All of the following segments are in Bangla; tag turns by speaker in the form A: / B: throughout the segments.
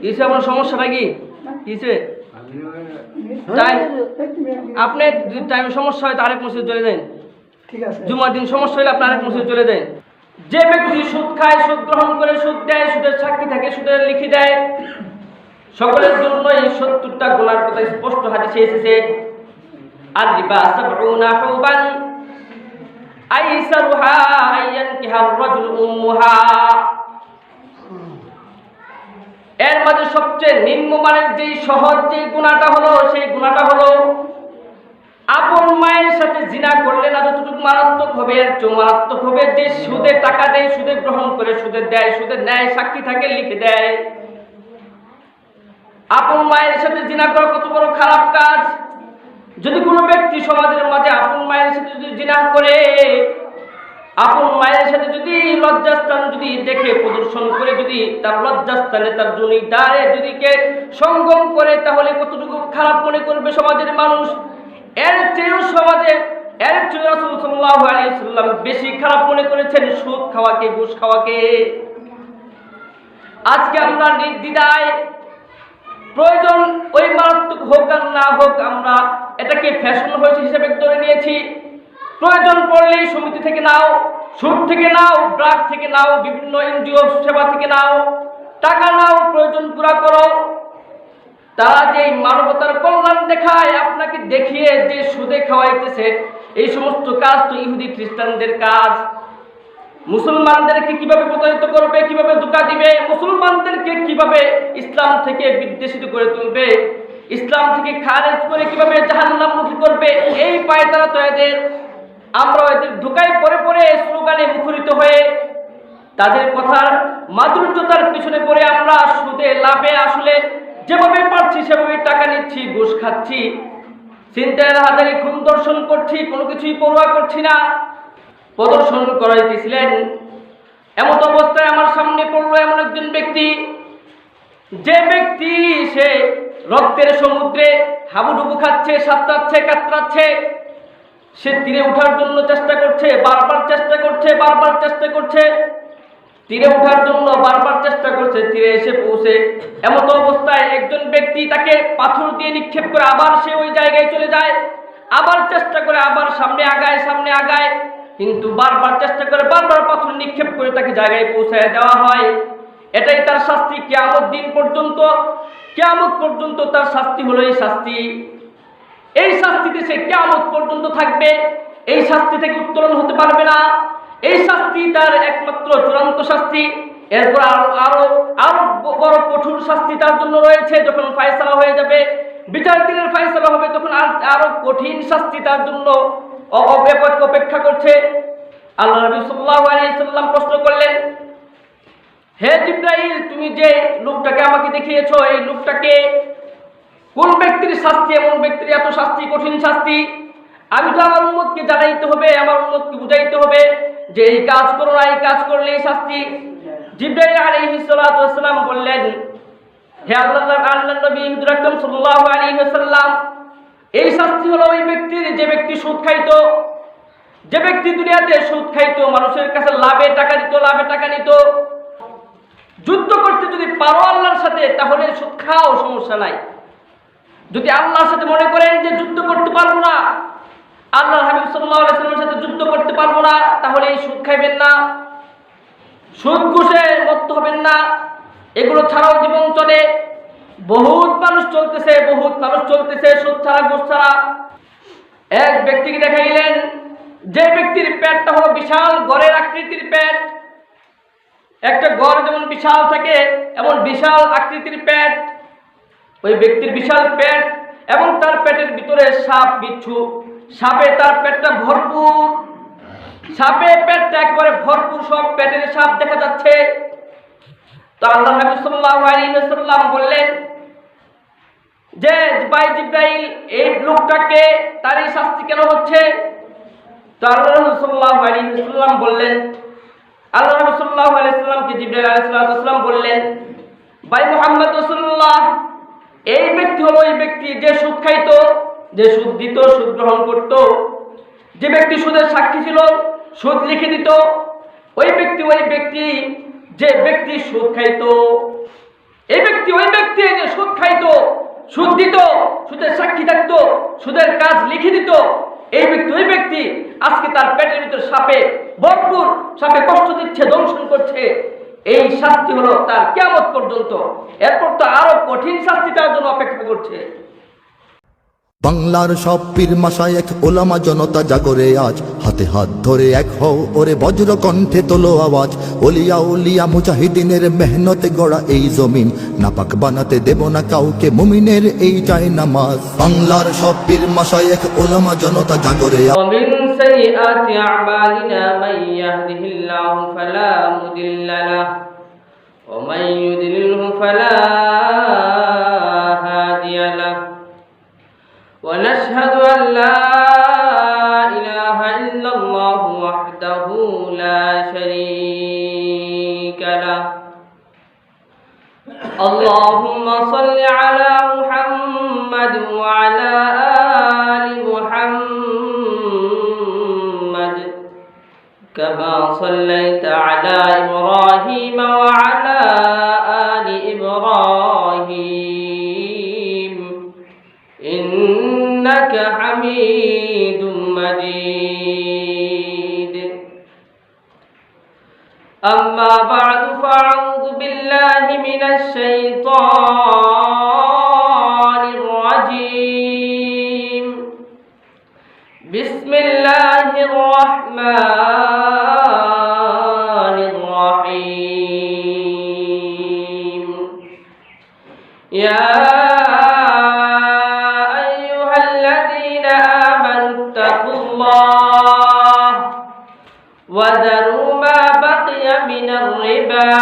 A: কিসে আপনার সমস্যাটা কি কিসে আপনি টাইমে সমস্যা হয় তো আরেক মসজিদ চলে যান।
B: ঠিক আছে,
A: জুমার দিন সমস্যা হলে আপনি আরেক মসজিদ চলে যান। যে ব্যক্তি সুদ খায়, সুদ গ্রহণ করে, সুদ দেয়, সুদের সাক্ষী থাকে, সুদের লিখে দেয়, সকলের জন্য এই 70টা গুনার কথা স্পষ্ট হাদিসে এসেছে। আর রিবা সাবউনা হুবান আইসারুহা আইয়ানকিহা রাজুল উম্মুহা। এর মাঝে সবচেয়ে নিম্নমানের যেই সহজ যে গুনাহটা হলো, সেই গুনাহটা হলো আপন মায়ের সাথে জিনা করলে না যতটুকু মারাত্মক হবে, এর চেয়ে মারাত্মক হবে যে সুদে টাকা দেয়, সুদে গ্রহণ করে, সুদে দেয়, সুদের ন্যায় সাক্ষী থাকে, লিখে দেয়। আপন মায়ের সাথে জিনা করা কত বড় খারাপ কাজ। যদি কোনো ব্যক্তি সমাজের মাঝে আপন মায়ের সাথে যদি জিনা করে, আপন মায়ের সাথে যদি লজ্জাস্থান যদি দেখে প্রদর্শন করে, যদি তার লজ্জাস্থানে তার জনিদারে যদি কে সঙ্গম করে, তাহলে কতটুকু খারাপ মনে করবে সমাজের মানুষ। এর চেয়েও সমাজে এর চেয়ে রাসূল সাল্লাল্লাহু আলাইহি ওয়াসাল্লাম বেশি খারাপ মনে করেছেন সুদ খাওয়াকে, ঘুষ খাওয়াকে। আজকে আমরা নির্দ্বিধায় প্রয়োজন ওই মারাত্মক হোক আর না হোক, আমরা এটাকে ফ্যাশন হয়েছে হিসেবে ধরে নিয়েছি। প্রয়োজন পড়লেই সমিতি থেকে নাও, সুদ থেকে নাও, ড্রাগ থেকে নাও, বিভিন্ন এনজিও সেবা থেকে নাও, টাকা নাও, প্রয়োজন পুরা করো। তারা যে মানবতার কল্যাণ দেখায়, আপনাকে দেখিয়ে যে সুদে খাওয়াইতেছে, এই সমস্ত কাজ তো ইহুদি খ্রিস্টানদের কাজ। মুসলমানদেরকে কিভাবে প্রতারিত করবে, কিভাবে ধোঁকা দিবে, মুসলমানদেরকে কিভাবে ইসলাম থেকে বিদ্বেষিত করে তুলবে, ইসলাম থেকে খারেজ করে কিভাবে জাহান্নামমুখী করবে, এই পায়তারা তো এদের। আমরা এদের ধোঁকায় পড়ে পড়ে স্লোগানে মুখরিত হয়ে তাদের কথার মাধুর্যতার পিছনে পড়ে আমরা সুদে লাভে আসলে যেভাবে পারছি সেভাবে টাকা নিচ্ছি, ঘুষ খাচ্ছি, ছিনতাইয়ের হাজারি খুন দর্শন করছি, কোনো কিছুই পরোয়া করছি না। প্রদর্শন করাইতেছিলেন, এমত অবস্থায় আমার সামনে পড়লো এমন একজন ব্যক্তি, যে ব্যক্তি সে রক্তের সমুদ্রে হাবুডুবু খাচ্ছে, সাঁতরাচ্ছে, কাতরাচ্ছে। সে তীরে ওঠার জন্য চেষ্টা করছে, বারবার চেষ্টা করছে, বারবার চেষ্টা করছে, তীরে ওঠার জন্য বারবার চেষ্টা করছে, তীরে এসে পৌঁছে এমত অবস্থায় একজন ব্যক্তি তাকে পাথর দিয়ে নিক্ষেপ করে, আবার সে ওই জায়গায় চলে যায়, আবার চেষ্টা করে, আবার সামনে আগায়, সামনে আগায়, কিন্তু বারবার চেষ্টা করে, বারবার পাথর নিক্ষেপ করে তাকে জায়গায় পৌঁছায় দেওয়া হয়। এটাই তার শাস্তি। কিয়ামত দিন পর্যন্ত, কিয়ামত পর্যন্ত তার শাস্তি হলো এই শাস্তি। এই শাস্তিতে সে কিয়ামত পর্যন্ত থাকবে, এই শাস্তি থেকে উত্তোলন হতে পারবে না। এই শাস্তি তার একমাত্র চূড়ান্ত শাস্তি। এরপর আরো আরো বড় কঠোর শাস্তি তার জন্য রয়েছে। যখন ফয়সালা হয়ে যাবে, বিচার দিনের ফয়সালা হবে, তখন আরো কঠিন শাস্তি তার জন্য অপেক্ষা করছে। আল্লাহ নবী সাল্লাল্লাহু আলাইহি ওয়াসাল্লাম প্রশ্ন করলেন, হে জিবরাইল, তুমি যে লোকটাকে আমাকে দেখিয়েছো, এই লোকটাকে কোন ব্যক্তির শাস্তি, এমন ব্যক্তির এত শাস্তি, কঠিন শাস্তি? আমি তো আমার উম্মতকে জানাইতে হবে, আমার উম্মতকে বুঝাইতে হবে যে এই কাজ করো না, এই কাজ করলে এই শাস্তি। জিবরাইল আলাইহিস সালাতু ওয়াস সালাম বললেন, হে আল্লাহর নবী হুজুর আকরাম সাল্লাল্লাহু আলাইহি ওয়াসাল্লাম, এই শাস্তি হলো ওই ব্যক্তির যে ব্যক্তি সুদ খাইতো, যে ব্যক্তি দুনিয়াতে সুদ খাইতো, মানুষের কাছে লাভে টাকা দিত, লাভে টাকা নিত। যুদ্ধ করতে যদি পারো আল্লাহর সাথে, তাহলে সুদ খাও, সমস্যা নাই। যদি আল্লাহর সাথে মনে করেন যে যুদ্ধ করতে পারবো না, আল্লাহর হাবিব সাল্লাল্লাহু আলাইহি ওয়াসাল্লামের সাথে যুদ্ধ করতে পারবো না, তাহলে এই সুদ খাইবেন না, সুদ ঘুষে মত্ত হবেন না। এগুলো ছাড়াও জীবন চলে, বহুত মানুষ চলতেছে, বহুত মানুষ চলতেছে সুদ ছাড়া, ঘুষ ছাড়া। এক ব্যক্তিকে দেখাইলেন, যে ব্যক্তির পেটটা হলো বিশাল গড়ের আকৃতির পেট, একটা গড় যেমন বিশাল থাকে এমন বিশাল আকৃতির পেট, ওই ব্যক্তির বিশাল পেট এবং তার পেটের ভিতরে সাপ বিচ্ছু, সাপে তার পেটটা ভরপুর, সাপে পেটটা একবারে ভরপুর, সব পেটের সাপ দেখা যাচ্ছে। তো আল্লাহ হাবিব সাল্লাল্লাহু আলাইহি ওয়াসাল্লাম বললেন যে ভাই জিবরাইল, এই লোকটাকে তার এই শাস্তি কেন হচ্ছে? তো আল্লাহ সাল্লাল্লাহু আলাইহি ওয়াসাল্লাম বললেন, আল্লাহ সাল্লাল্লাহু আলাইহি ওয়াসাল্লামকে জিবরাইল আলাইহিস সালাম বললেন, ভাই মুহাম্মদ রাসূলুল্লাহ, এই ব্যক্তি হলো ওই ব্যক্তি যে সুদ খাইতো, যে সুদ দিত, সুদ গ্রহণ করত, যে ব্যক্তি সুদের সাক্ষী ছিল, সুদ লিখে দিত, ওই ব্যক্তি যে ব্যক্তি সুদ খাইতো। এই ব্যক্তি ওই ব্যক্তি যে সুদ খাইতো, সুদ দিত, সুদের সাক্ষী থাকতো, সুদের কাজ লিখে দিত, এই ব্যক্তি ওই ব্যক্তি আজকে তার পেটের ভিতর সাপে ভরপুর, সাপে কষ্ট দিচ্ছে, দংশন করছে। এই শাস্তি হলো তার কিয়ামত পর্যন্ত। এরপর তো আরো কঠিন শাস্তি তার জন্য অপেক্ষা করছে।
B: বাংলার সব পীর মাশায়েখ ওলামা জনতা জাগরে আজ, হাতে হাত ধরে এক হও ওরে বজ্র কণ্ঠে তোলো আওয়াজ। ওলিয়া উলিয়া মুজাহিদিনের মেহনতে গড়া এই জমিন, নাপাক বানাতে দেব না কাউকে মুমিনের এই চাই নামাজ। বাংলার সব পীর মাশায়েখ ওলামা জনতা জাগরে আজ।
A: ومن سيئات أعمالنا من يهده الله فلا مضل له ومن يضلله فلا هادي له ونشهد أن لا إله إلا الله وحده لا شريك له اللهم صل على محمد وعلى آل محمد كما صليت على إبراهيم وعلى آل إبراهيم إنك حميد مجيد أما بعد فأعوذ بالله من الشيطان الرجيم بسم الله الرحمن الرحيم يا أيها الذين آمنوا اتقوا الله وذروا ما بقي من الربا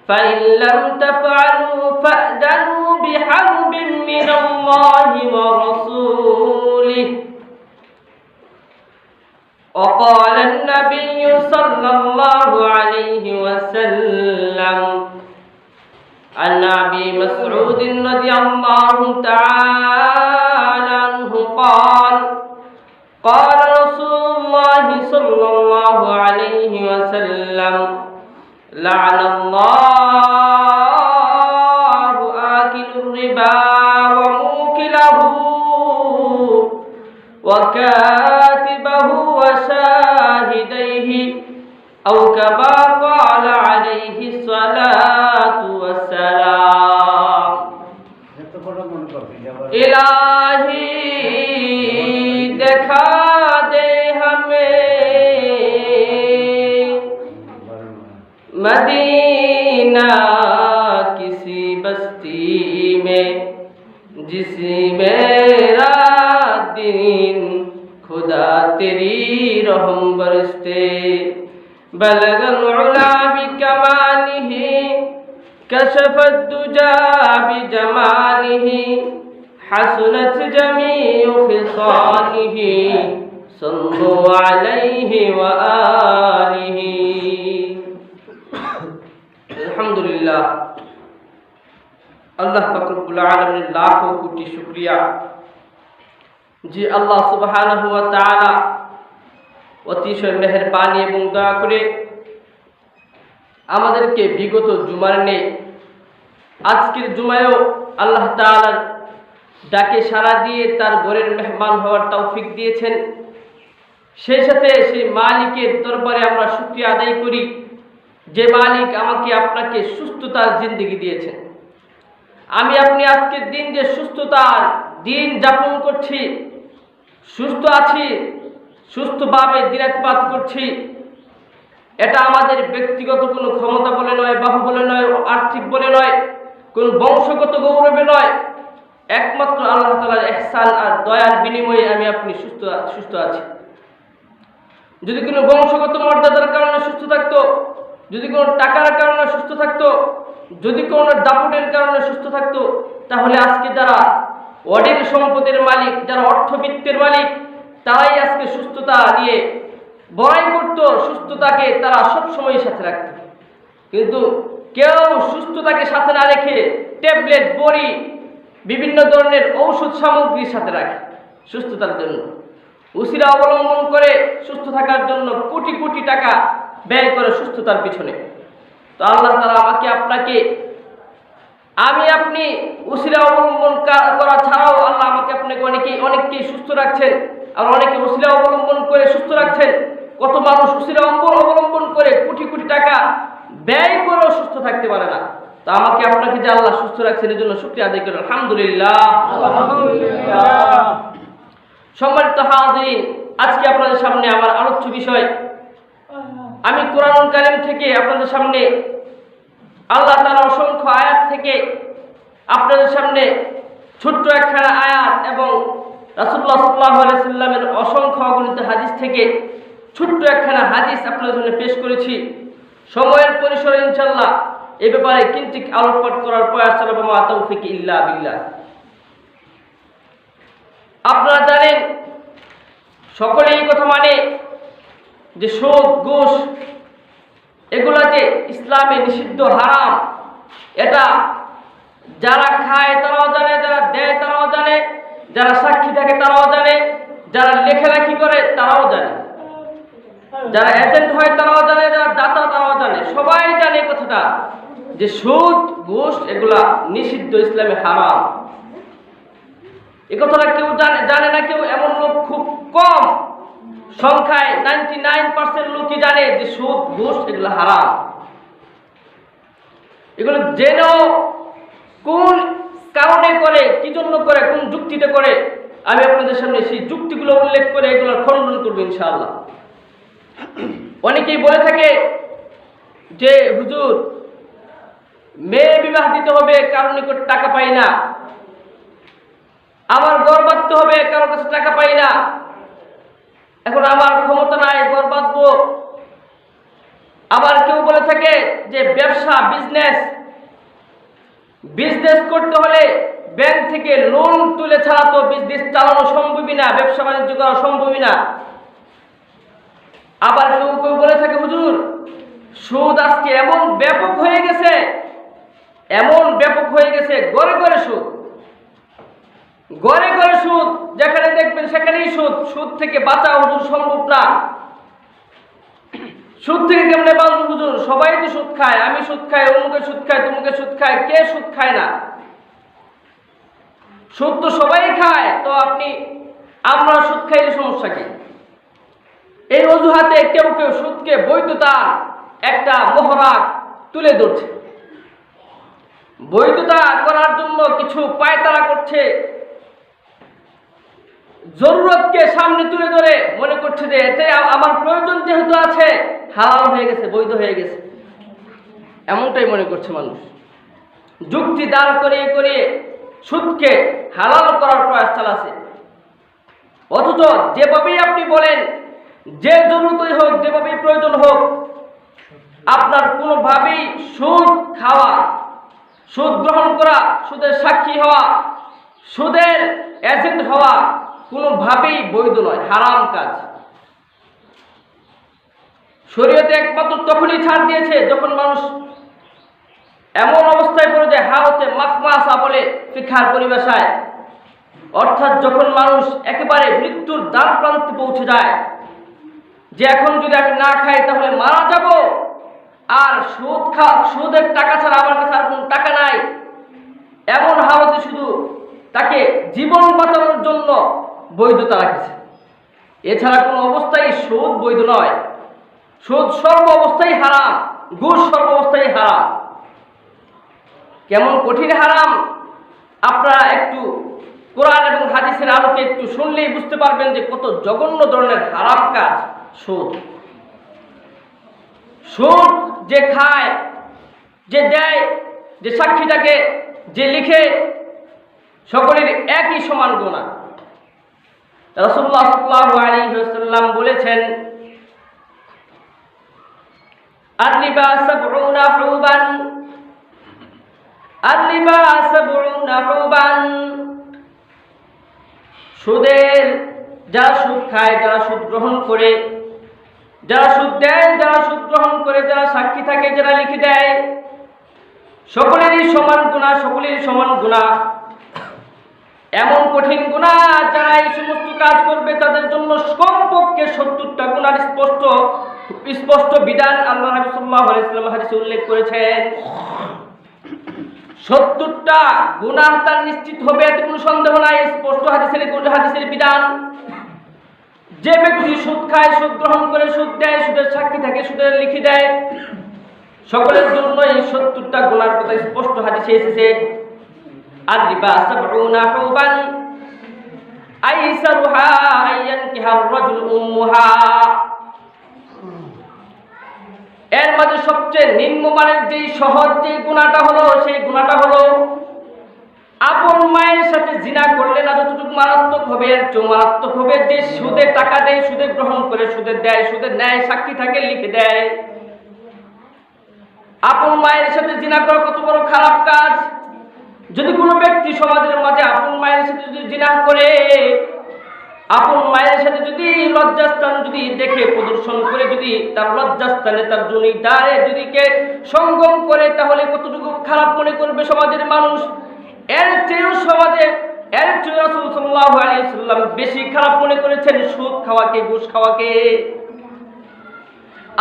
A: فإن لم تفعلوا فأذنوا بحرب من الله ورسوله وقال النبي صلى الله عليه وسلم عن أبي مسعود رضي الله تعالى عنه قال قال رسول الله صلى الله عليه وسلم لعن الله آكل الربا وموكله وكاتبه وشاهديه أو كما قال عليه الصلاة والسلام إلهي दिखा दे हमें मदीना किसी बस्ती में जिसमें रात दिन खुदा तेरी रहम बरसते बलगल उला बिकमालिही कशफत दुजा बिजमालिही हसनत जमीउ खिसालिही सल्लु अलैहि व आलिही। अल्हम्दुलिल्लाह, अल्लाह पाक रब्बुल आलमीन लाखों कोटि शुक्रिया যে আল্লাহ সুবহানাহু ওয়া তাআলা অতিশয় মেহেরবানি এবং দয়া করে আমাদেরকে বিগত জুমার নেই আজকের জুমায়ও আল্লাহ তাআলার ডাকে সাড়া দিয়ে তার ঘরের মেহমান হওয়ার তৌফিক দিয়েছেন। সেই সাথে সেই মালিকের দরবারে আমরা শুকরিয়া আদায় করি যে মালিক আমাকে আপনাকে সুস্থতার জিন্দেগি দিয়েছেন। আমি আপনি আজকের দিন যে সুস্থতার দিন যাপন করছি, সুস্থ আছি, সুস্থভাবে দিনাতিপাত করছি, এটা আমাদের ব্যক্তিগত কোনো ক্ষমতা বলে নয়, বাহুবলে নয়, আর্থিক বলে নয়, কোন বংশগত গৌরবে নয়, একমাত্র আল্লাহ তাআলার ইহসান আর দয়ার বিনিময়ে আমি আপনি সুস্থ আছি। যদি কোনো বংশগত মর্যাদার কারণে সুস্থ থাকতো, যদি কোনো টাকার কারণে সুস্থ থাকতো, যদি কোনো দাপটের কারণে সুস্থ থাকতো, তাহলে আজকে যারা অঢেল সম্পদের মালিক, যারা অর্থবিত্তের মালিক, তারাই আজকে সুস্থতা নিয়ে বড়াই করতো, সুস্থতাকে তারা সবসময় সাথে রাখত। কিন্তু কেউ সুস্থতাকে সাথে না রেখে ট্যাবলেট, বড়ি, বিভিন্ন ধরনের ঔষধ সামগ্রীর সাথে রাখে সুস্থতার জন্য। উসিলা অবলম্বন করে সুস্থ থাকার জন্য কোটি কোটি টাকা ব্যয় করে সুস্থতার পিছনে। তো আল্লাহ তাআলা আমাকে আপনাকে আমি আপনি উসিলা অবলম্বন করা ছাড়াও আল্লাহ আমাকে আপনাকে অনেককেই সুস্থ রাখছেন, আর অনেকে উসিলা অবলম্বন করে সুস্থ রাখছেন। কত মানুষ উসিলা অবলম্বন করে কোটি কোটি টাকা ব্যয় করেও সুস্থ থাকতে পারে না। তো আমাকে আপনাকে যে আল্লাহ সুস্থ রাখছেন এর জন্য শুকরিয়া আদায় করেন, আলহামদুলিল্লাহ। সম্মানিত হাজিরিন, আজকে আপনাদের সামনে আমার আলোচ্য বিষয়, আমি কোরআনুল কারীম থেকে আপনাদের সামনে আল্লাহ তাআলার অসংখ্য আয়াত থেকে আপনাদের সামনে ছোট্ট একখানা আয়াত এবং রাসূলুল্লাহ সাল্লাল্লাহু আলাইহি সাল্লামের অসংখ্য অগণিত হাদিস থেকে ছোট্ট একখানা হাদিস আপনাদের সামনে পেশ করেছি। সময়ের পরিসরে ইনশাআল্লাহ এই ব্যাপারে কিঞ্চিৎ আলোকপাত করার প্রয়াস চালাবো, মা তাওফিক ইল্লা বিল্লাহ। আপনারা জানেন, সকলেই এই কথা মানে যে সুদ, ঘুষ এগুলা যে ইসলামে নিষিদ্ধ, হারাম। এটা যারা খায় তারাও জানে, যারা দেয় তারাও জানে, যারা সাক্ষী থাকে তারাও জানে, যারা লেখালেখি করে তারাও জানে, যারা এজেন্ট হয় তারাও জানে, যারা দাতা তারাও জানে। সবাই জানে কথাটা যে সুদ, ঘুষ এগুলা নিষিদ্ধ, ইসলামে হারাম। এই কথাটা কেউ জানে না, কেউ এমন লোক খুব কম সংখ্যায় 99% লোকই জানে যে সুদ, ঘুষ এগুলো হারাম। এগুলো জেনেও কোন কারণে করে, কি জন্য করে, কোন যুক্তিতে করে, আমি আপনাদের সামনে সেই যুক্তিগুলো উল্লেখ করে এগুলোর খণ্ডন করবো ইনশাআল্লাহ। অনেকেই বলে থাকে যে হুজুর, মেয়ে বিবাহ দিতে হবে, কারো নিকট টাকা পাই না, আমার ঘর বাঁধতে হবে, কারো কাছে টাকা পাই না, এখন আমার ক্ষমতা নাই, ঘর বাঁধবো। আবার কেউ বলে থাকে যে ব্যবসা, বিজনেস করতে হলে ব্যাংক থেকে লোন তুলে ছাড়া তো বিজনেস চালানো সম্ভবই না, ব্যবসা বাণিজ্য করা সম্ভবই না। আবার কেউ বলে থাকে হুজুর, সুদ আজকে এমন ব্যাপক হয়ে গেছে, ঘরে ঘরে সুদ, ঘরে ঘরে সুদ, যেখানে দেখবেন সেখানেই সুদ। সুদ থেকে বাঁচা হুজুর সম্ভব না। সুদ থেকে কেমনে বাঁচবো হুজুর? সবাই তো সুদ খায়, আমি সুদ খাই, অমুকে সুদ খায়, তমুকে সুদ খায়, কে সুদ খায় না? সুদ তো সবাই খায়, তো আমরা সুদ খাইলে সমস্যা কি? এই অজুহাতে কেউ সুদকে বৈধতার একটা মহড়া তুলে ধরছে, বৈধতা করার জন্য কিছু পায়তারা করছে, জরুরতকে সামনে তুলে ধরে মনে করছে যে এটাই আমার প্রয়োজন, যেহেতু আছে হালাল হয়ে গেছে, বৈধ হয়ে গেছে, এমনটাই মনে করছে মানুষ। যুক্তি দাঁড় করিয়ে করিয়ে সুদকে হালাল করার প্রয়াস চালাচ্ছে। অথচ যেভাবেই আপনি বলেন, যে জরুরতই হোক, যেভাবেই প্রয়োজন হোক, আপনার কোনোভাবেই সুদ খাওয়া, সুদ গ্রহণ করা, সুদের সাক্ষী হওয়া, সুদের এজেন্ট হওয়া কোনোভাবেই বৈধ নয়, হারাম কাজ। শরীয়তে একমাত্র তখনই ছাড় দিয়েছে যখন মানুষ এমন অবস্থায় পড়ে যায়, হাওতে মাখমাসা বলে ফিকহার পরিভাষায়, অর্থাৎ যখন মানুষ একেবারে মৃত্যুর দ্বার প্রান্তে পৌঁছে যায়, যে এখন যদি আমি না খাই তাহলে মারা যাব, আর সুদের টাকা ছাড়া আমার কাছে আর কোনো টাকা নাই, এমন হালতে শুধু তাকে জীবন বাঁচানোর জন্য বৈধতা রাখেছে। এছাড়া কোনো অবস্থায় সুদ বৈধ নয়। সুদ সর্ব অবস্থায় হারাম, ঘুষ সর্ব অবস্থায় হারাম। কেমন কঠিন হারাম আপনারা একটু কোরআন এবং হাদিসের আলোকে একটু শুনলেই বুঝতে পারবেন যে কত জঘন্য ধরনের হারাম কাজ সুদ। সুদ যে খায়, যে দেয়, যে সাক্ষীটাকে যে লিখে, সকলের একই সমান গুনাহ। রাসূলুল্লাহ সাল্লাল্লাহু আলাইহি ওয়াসাল্লাম বলেছেন, আর-রিবা সাবউনা হুবান, আর-রিবা সাবউনা হুবান। সুদের যারা সুদ খায়, যারা সুদ গ্রহণ করে, যারা সুদ দেয়, যারা সুদ গ্রহণ করে, যারা সাক্ষী থাকে, যারা লিখে দেয়, সকলেরই সমান গুনাহ, সকলেরই সমান গুনাহ। এমন কঠিন গুনাহ, যারা এই সমস্ত কাজ করবে তাদের জন্য কমপক্ষে 70টা গুনার স্পষ্ট বিধান আল্লাহ নবী সাল্লাল্লাহু আলাইহি ওয়াসাল্লাম হাদিসে উল্লেখ করেছেন। 70টা গুনাহ তার নিশ্চিত হবে, এতে কোনো সন্দেহ নাই। স্পষ্ট হাদিসের বিধান। যে ব্যক্তি সুদ খায়, সুদ গ্রহণ করে, সুদ দেয়, সুদের সাক্ষী থাকে, সুদের লিখি দেয়, সকলের জন্য এই 70টা গুনার কথা স্পষ্ট হাদিসে এসেছে। আর রিবা সাবউনা হুবান আইসারুহা আইয়ানকিহা আর-রাজুল উম্মুহা। এর মাঝে সবচেয়ে নিম্নমানের যেই সহজ যে গুনাহটা হলো, সেই গুনাহটা হলো আপন মায়ের সাথে জিনা করলে না যতটুকু মারাত্মক হবে, এর চেয়ে মারাত্মক হবে যে সুদে টাকা দেয়, সুদে গ্রহণ করে, সুদে দেয়, সুদে নেয়, সাক্ষী থাকে, লিখে দেয়। আপন মায়ের সাথে জিনা করা কত বড় খারাপ কাজ। যদি কোনো ব্যক্তি সমাজের মাঝে আপন মায়ের সাথে যদি জিনা করে, আপন মায়ের সাথে যদি লজ্জাস্থান যদি দেখে প্রদর্শন করে, যদি তার লজ্জাস্থানে তার জনিদারে যদি কে সঙ্গম করে, তাহলে কতটুকু খারাপ মনে করবে সমাজের মানুষ। এর চেয়েও রাসূল সাল্লাল্লাহু আলাইহি ওয়াসাল্লাম বেশি খারাপ মনে করেছেন সুদ খাওয়াকে, ঘুষ খাওয়াকে।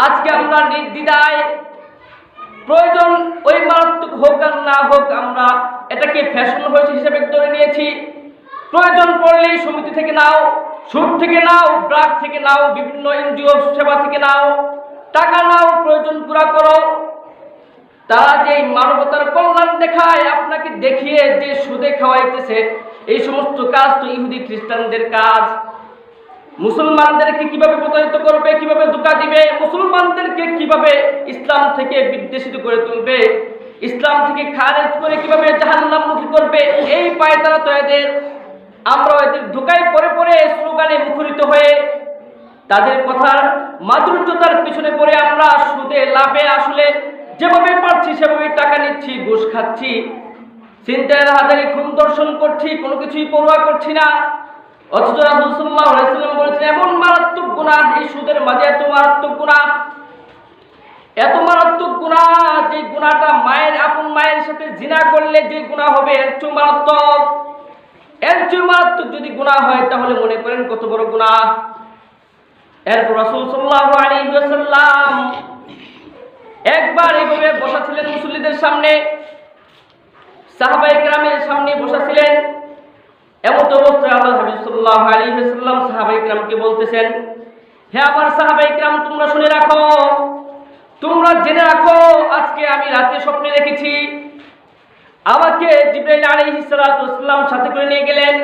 A: আজকে আমরা নির্দ্বিধায়, প্রয়োজন ওই মারাত্মক হোক আর না হোক, আমরা এটাকে ফ্যাশন হয়েছে হিসেবে ধরে নিয়েছি। প্রয়োজন পড়লেই সমিতি থেকে নাও, সুদ থেকে নাও, ব্রাক থেকে নাও, বিভিন্ন এনজিও সেবা থেকে নাও, টাকা নাও, প্রয়োজন পুরা করো। তারা যে মানবতার কল্যাণ দেখায়, আপনাকে দেখিয়ে যে সুদে খাওয়াইতেছে, এই সমস্ত কাজ তো ইহুদি খ্রিস্টানদের কাজ। মুসলমানদেরকে কিভাবে প্রতারিত করবে, কিভাবে ধোঁকা দিবে, মুসলমানদেরকে কিভাবে ইসলাম থেকে বিদ্বেষিত করে তুলবে, ইসলাম থেকে খারেজ করে কিভাবে জাহান্নামমুখী করবে, এই পায়তারা তো এদের। আমরা এদের ধোঁকায় পড়ে পড়ে, স্লোগানে মুখরিত হয়ে, তাদের কথার মাধুর্যতার পিছনে পড়ে আমরা সুদে লাভে আসলে যেভাবে পারছি সেভাবে টাকা নিচ্ছি, ঘুষ খাচ্ছি, ছিনতাইয়ের হাজারে খুন দর্শন করছি, কোনো কিছুই পরোয়া করছি না। অথচ রাসূল সাল্লাল্লাহু আলাইহি ওয়াসাল্লাম বলেছেন এমন মারাত্মক গুনাহ, এই সুদের মাঝে এত মারাত্মক গুনাহ, এত মারাত্মক গুনাহ, যে গুনাহটা আপন মায়ের সাথে জিনা করলে যে গুনাহ হবে, এর চেয়ে মারাত্মক। এর চেয়ে মারাত্মক যদি গুনাহ হয়, তাহলে মনে করেন কত বড় গুনাহ। এরপর রাসূল সাল্লাল্লাহু আলাইহি ওয়াসাল্লাম একবার এইভাবে বসা ছিলেন মুসল্লিদের সামনে, সাহাবায়ে কেরামের সামনে বসা ছিলেন। এমত অবস্থায় আল্লাহর হাবিব সাল্লাল্লাহু আলাইহি ওয়াসাল্লাম সাহাবায়ে কেরামকে বলতেছেন, হে আমার সাহাবায়ে কেরাম, তোমরা শুনে রাখো, তোমরা জেনে রাখো, আজকে আমি রাতে স্বপ্নে দেখেছি আমাকে জিবরাইল আলাইহিস সালাতু ওয়াস সালাম সাথে করে নিয়ে গেলেন।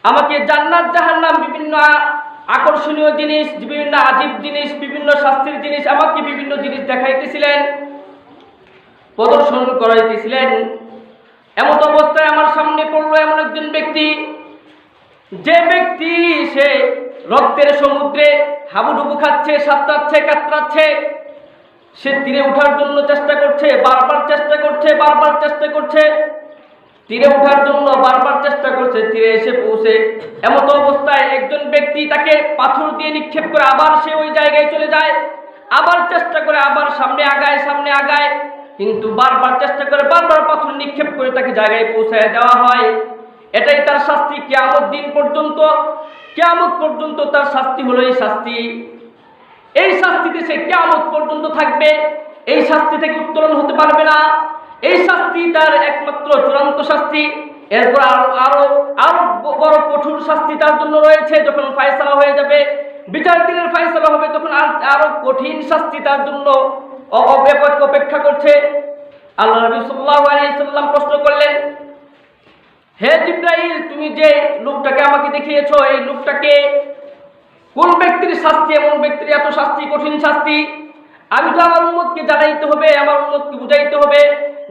A: আমাকে জান্নাত জাহান্নাম, বিভিন্ন আকর্ষণীয় জিনিস, বিভিন্ন আজীব জিনিস, বিভিন্ন শাস্তির জিনিস, আমাকে বিভিন্ন জিনিস দেখাইতেছিলেন, প্রদর্শন করাইতেছিলেন। এমত অবস্থায় আমার সামনে পড়লো এমন একজন ব্যক্তি, যে ব্যক্তি সে রক্তের সমুদ্রে হাবুডুবু খাচ্ছে, সাঁতরাচ্ছে, কাতরাচ্ছে। সে তীরে ওঠার জন্য চেষ্টা করছে, বারবার চেষ্টা করছে, তীরে ওঠার জন্য বারবার চেষ্টা করছে, তীরে এসে পৌঁছে। এমত অবস্থায় একজন ব্যক্তি তাকে পাথর দিয়ে নিক্ষেপ করে, আবার সে ওই জায়গায় চলে যায়, আবার চেষ্টা করে, আবার সামনে আগায়, কিন্তু বারবার চেষ্টা করে, বারবার পাথর নিক্ষেপ করে তাকে জায়গায় পৌঁছায় দেওয়া হয়। এটাই তার শাস্তি। কিয়ামত পর্যন্ত তার শাস্তি হলো এই শাস্তি। এই শাস্তিতে সে কিয়ামত পর্যন্ত থাকবে, এই শাস্তি থেকে উত্তরণ হতে পারবে না। এই শাস্তি তার একমাত্র চূড়ান্ত শাস্তি। এরপর আরো বড় কঠোর শাস্তি তার জন্য রয়েছে। যখন ফয়সালা হয়ে যাবে, বিচার দিনের ফয়সালা হবে, তখন আরো কঠিন শাস্তি তার জন্য অপেক্ষা করছে। আল্লাহ নবী সাল্লাল্লাহু আলাইহি ওয়াসাল্লাম প্রশ্ন করলেন, হে জিবরাইল, তুমি যে লোকটাকে আমাকে দেখিয়েছো, এই লোকটাকে কোন ব্যক্তির শাস্তি, এমন ব্যক্তির এত শাস্তি, কঠিন শাস্তি? আমি তো আমার উম্মতকে জানাইতে হবে, আমার উম্মতকে বুঝাইতে হবে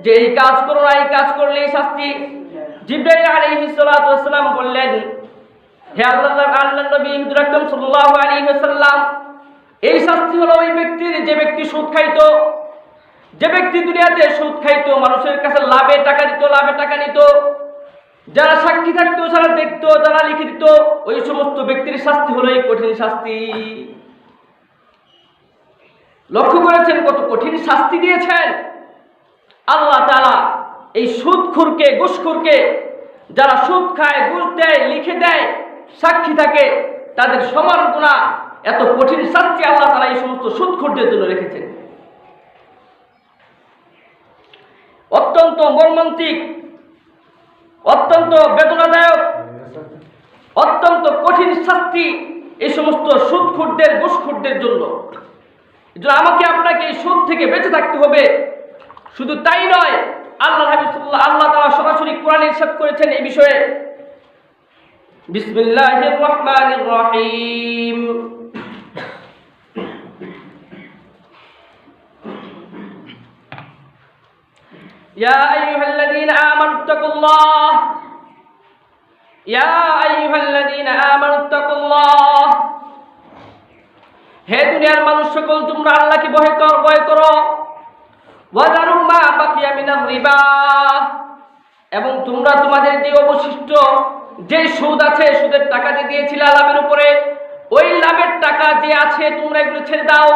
A: যে এই কাজ করো না, এই কাজ করলে এই শাস্তি। জিবরাইল আলাইহিস সালাতু ওয়াস সালাম বললেন, হে আল্লাহর নবী হুজুর আকরাম সাল্লাল্লাহু আলাইহি ওয়াসাল্লাম, এই শাস্তি হলো ওই ব্যক্তির যে ব্যক্তি সুদ খাইতো, যে ব্যক্তি দুনিয়াতে সুদ খাইতো, মানুষের কাছে লাভে টাকা নিত, যারা সাক্ষী থাকতো, যারা দেখতো, যারা লিখে দিত, ওই সমস্ত ব্যক্তির শাস্তি হলো এই কঠিন শাস্তি। লক্ষ্য করেছেন কত কঠিন শাস্তি দিয়েছেন আল্লাহ তাআলা এই সুদখোরকে, ঘুষখোরকে, যারা সুদ খায়, ঘুষ দেয়, লিখে দেয়, সাক্ষী থাকে, তাদের সমান গুনাহ, এত কঠিন শাস্তি আল্লাহ তাআলা এই সমস্ত সুদখোরদের জন্য রেখেছেন। অত্যন্ত মর্মান্তিক, অত্যন্ত বেদনাদায়ক, অত্যন্ত কঠিন শাস্তি এই সমস্ত সুদখোরদের, ঘুষখোরদের জন্য। আমাকে আপনাকে এই সুদ থেকে বেঁচে থাকতে হবে। শুধু তাই নয়, আল্লাহ তাআলা সরাসরি কোরআনে ইরশাদ করেছেন এই বিষয়ে। বিসমিল্লাহির রহমানির রহিম। ইয়া আইয়ুহাল্লাযীনা আমানুত্তাকুল্লাহ, ইয়া আইয়ুহাল্লাযীনা আমানুত্তাকুল্লাহ, হে দুনিয়ার মানুষ সকল, তোমরা আল্লাহকে ভয় করো। ওয়াযারু মা বাকিয়া মিনার রিবা, এবং তোমরা তোমাদের যে অবশিষ্ট যে সুদ আছে, সুদের টাকা যে দিয়েছিলে লাভের উপরে, ওই লাভের টাকা যে আছে তোমরা এগুলো ছেড়ে দাও।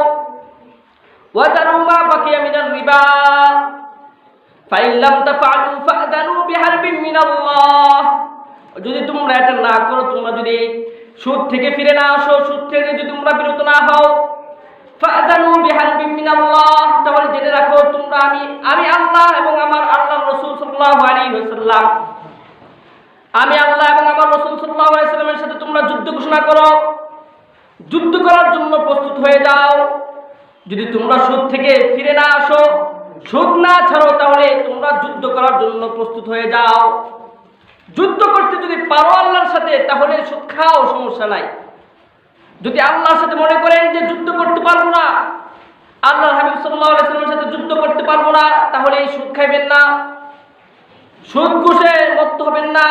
A: ওয়াযারু মা বাকিয়া মিনার রিবা ফাইন লাম তাফআলু ফাআযানু বিহারবিন মিনাল্লাহ, যদি তোমরা এটা না করো, তোমরা যদি সুদ থেকে ফিরে না আসো, সুদ থেকে যদি তোমরা বিরত না হও, ফাআযানু বিহারবিন মিনাল্লাহ, তাহলে জেনে রাখো তোমরা আমি আল্লাহ এবং আমার আল্লাহর রাসূল সাল্লাল্লাহু আলাইহি ওয়াসাল্লাম, আমি আল্লাহ এবং আমার রাসূল সাল্লাল্লাহু আলাইহি ওয়াসাল্লামের সাথে তোমরা যুদ্ধ ঘোষণা করো, যুদ্ধ করার জন্য প্রস্তুত হয়ে যাও। যদি তোমরা সুদ থেকে ফিরে না আসো, সুদ না ছাড়ো, তাহলে তোমরা যুদ্ধ করার জন্য প্রস্তুত হয়ে যাও। যুদ্ধ করতে যদি পারো আল্লাহর সাথে, তাহলে সুদ খাও, সমস্যা নাই। যদি আল্লাহর সাথে মনে করেন যে যুদ্ধ করতে পারবো না, আল্লাহর হাবিব সাল্লাল্লাহু আলাইহি ওয়াসাল্লামের সাথে যুদ্ধ করতে পারবো না, তাহলে এই সুদ খাইবেন না, সুদ ঘুষে মত্ত হবেন না।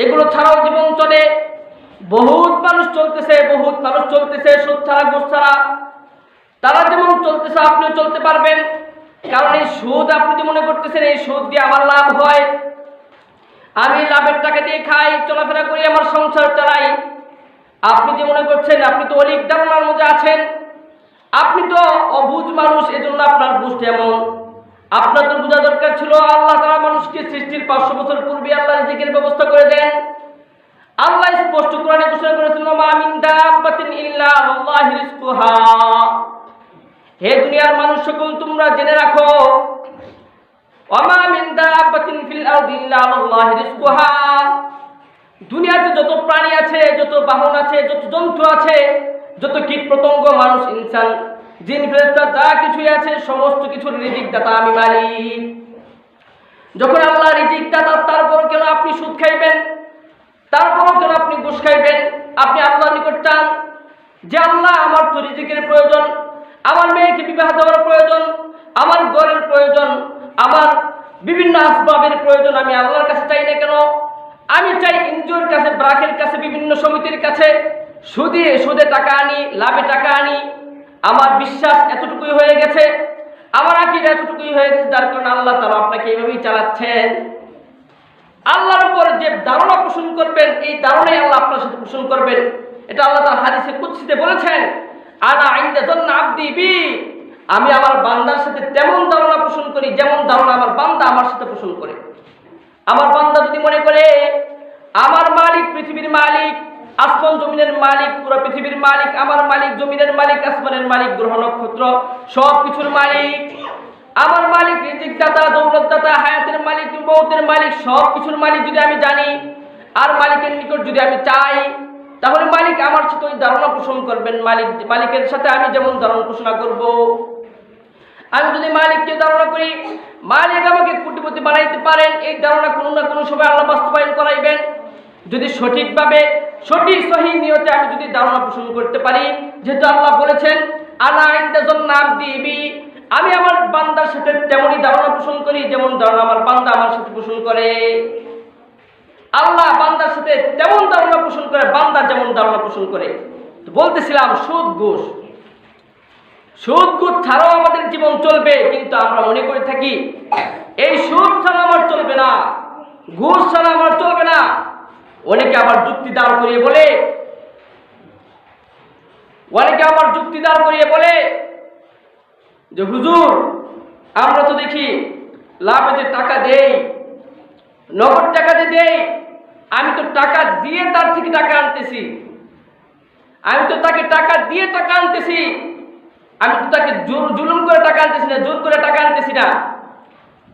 A: এগুলো ছাড়াও জীবন চলে। বহুত মানুষ চলতেছে সুদ ছাড়া, ঘুষ ছাড়া। তারা যেমন চলতেছে আপনিও চলতে পারবেন, কারণ এই সুদ আপনি যে মনে করতেছেন এই সুদ দিয়ে আমার লাভ হয়, আমি লাভের টাকা দিয়ে খাই, চলাফেরা করি, আমার সংসার চালাই। আপনি যে মনে করছেন, আপনি তো অলিক ধারণার মধ্যে আছেন, আপনি তো অবুঝ মানুষ, এজন্য আপনার বুঝতে এমন। আপনার তো বোঝা দরকার ছিল আল্লাহ তাআলা মানুষকে সৃষ্টির 500 বছর পূর্বে আল্লাহ রিজিকের ব্যবস্থা করে দেন। আল্লাহ স্পষ্ট কোরআনে ঘোষণা করেছেন, মা মিন দাব্বাতিন ইল্লা আল্লাহু রিজকুহা, হে দুনিয়ার মানুষ সকল, তোমরা জেনে রাখো, ওয়ামা মিন দাব্বাতিন ফিল আরদি ইল্লা আল্লাহু রিজকুহা, দুনিয়াতে যত প্রাণী আছে, যত বাহন আছে, যত জন্তু আছে, যত কীট পতঙ্গ, মানুষ, ইনসান, জিন, ফেরেশতা, যা কিছুই আছে, সমস্ত কিছুর রিজিক দাতা আমি মালিক। যখন আল্লাহ রিজিক দাতা, তারপরও কেন আপনি সুদ খাইবেন? তারপরও কেন আপনি ঘুষ খাইবেন? আপনি আল্লাহর নিকট চান যে আল্লাহ, আমার তো রিজিকের প্রয়োজন, আমার মেয়েকে বিবাহ দেওয়ার প্রয়োজন, আমার ঘরের প্রয়োজন, আমার বিভিন্ন আসবাবের প্রয়োজন, আমি আল্লাহর কাছে চাই না কেন? আমি চাই এনজিওর কাছে, ব্রাকের কাছে, বিভিন্ন সমিতির কাছে সুদে টাকা আনি, লাভে টাকা আনি। আমার বিশ্বাস এতটুকুই হয়ে গেছে, আমার আকীদা এতটুকুই হয়ে গেছে, যার কারণে আল্লাহ তাআলা আপনাকে এইভাবেই চালাচ্ছেন। আল্লাহর উপর যে ধারণা পোষণ করবেন, এই ধারণাই আল্লাহ আপনার সাথে পোষণ করবেন। এটা আল্লাহ তাআলা হাদিসে কুদসিতে বলেছেন, আনা ইনদা যান্না আবদি বি, আমি আমার বান্দার সাথে তেমন ধারণা পোষণ করি যেমন ধারণা আমার বান্দা আমার সাথে পোষণ করে। আমার বান্দা যদি মনে করে আমার মালিক পৃথিবীর মালিক, আসমান জমিনের মালিক, পুরো পৃথিবীর মালিক আমার মালিক, জমিনের মালিক, আসমানের মালিক, গ্রহ নক্ষত্র সব কিছুর মালিক আমার মালিক, রিজিক দাতা, দৌলত দাতা, হায়াতের মালিক, মৌতের মালিক, সব কিছুর মালিক যদি আমি জানি, আর মালিকের নিকট যদি আমি চাই, তাহলে মালিক আমার সাথে ওই ধারণা পোষণ করবেন। মালিকের সাথে আমি যেমন ধারণা পোষণ করব। আমি যদি মালিককে ধারণা করি, মালিক আমাকে কোটিপতি বানাইতে পারেন, এই ধারণা কোনো না কোনো সময় আল্লাহ বাস্তবায়ন করাইবেন। যদি সঠিকভাবে, সঠিক সহিহ নিয়তে আমি যদি ধারণা পোষণ করতে পারি, যেহেতু আল্লাহ বলেছেন, আনা ইনদা যান্না আবদি বি, আমি আমার বান্দার সাথে তেমনই ধারণা পোষণ করি যেমন ধারণা আমার বান্দা আমার সাথে পোষণ করে। আল্লাহ বান্দার সাথে তেমন ধারণা পোষণ করে, বান্দা যেমন ধারণা পোষণ করে। তো বলতেছিলাম, সুদ ঘুষ ছাড়াও আমাদের জীবন চলবে, কিন্তু আমরা মনে করে থাকি এই সুদ ছাড়া আমার চলবে না, ঘুষ ছাড়া আমার চলবে না। অনেকে আবার যুক্তি দাঁড় করিয়ে বলে, যে হুজুর, আমরা তো দেখি লাভে যে টাকা দেই, নগদ টাকা যে দেই, আমি তো টাকা দিয়ে তার থেকে টাকা আনতেছি, আমি তো তাকে টাকা দিয়ে টাকা আনতেছি, আমি তো তাকে জুলুম করে টাকা আনতেছি না, জোর করে টাকা আনতেছি না।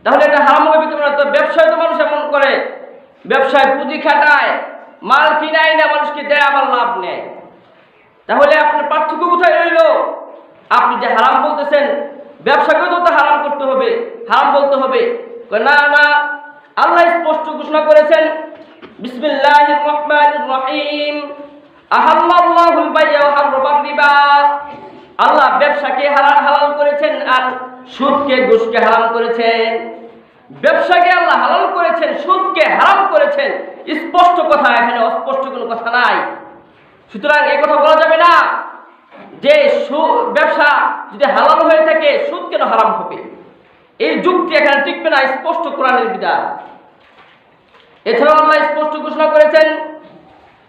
A: তাহলে এটা হারাম হবে কেমন? তো ব্যবসায় তো মানুষ এমন করে, ব্যবসায় পুঁজি খাটায়, মাল কিনাই না মানুষকে দেয়, আবার লাভ নেয়। তাহলে আপনার পার্থক্য কোথায় রইল? আপনি যে হারাম বলতেছেন, ব্যবসাকেও তো হারাম করতে হবে, হারাম বলতে হবে। না না, আল্লাহ স্পষ্ট ঘোষণা করেছেন, বিসমিল্লাহির রহমানির রহিম, আহাল্লাল্লাহুল বাই'a ওয়া হাররামার রিবা। আল্লাহ ব্যবসাকে হালাল করেছেন আর সুদকে ঘুষকে হারাম করেছেন। ব্যবসাকে আল্লাহ হালাল করেছেন, সুদকে হারাম করেছেন, স্পষ্ট কথা, এখানে অস্পষ্ট কোনো কথা নাই। সুতরাং এই কথা বলা যাবে না যে ব্যবসা যদি হালাল হয়ে থাকে সুদ কেন হারাম হবে, এই যুক্তি এখানে টিকবে না, স্পষ্ট কোরআনের বিধান। এছাড়াও আল্লাহ স্পষ্ট ঘোষণা করেছেন,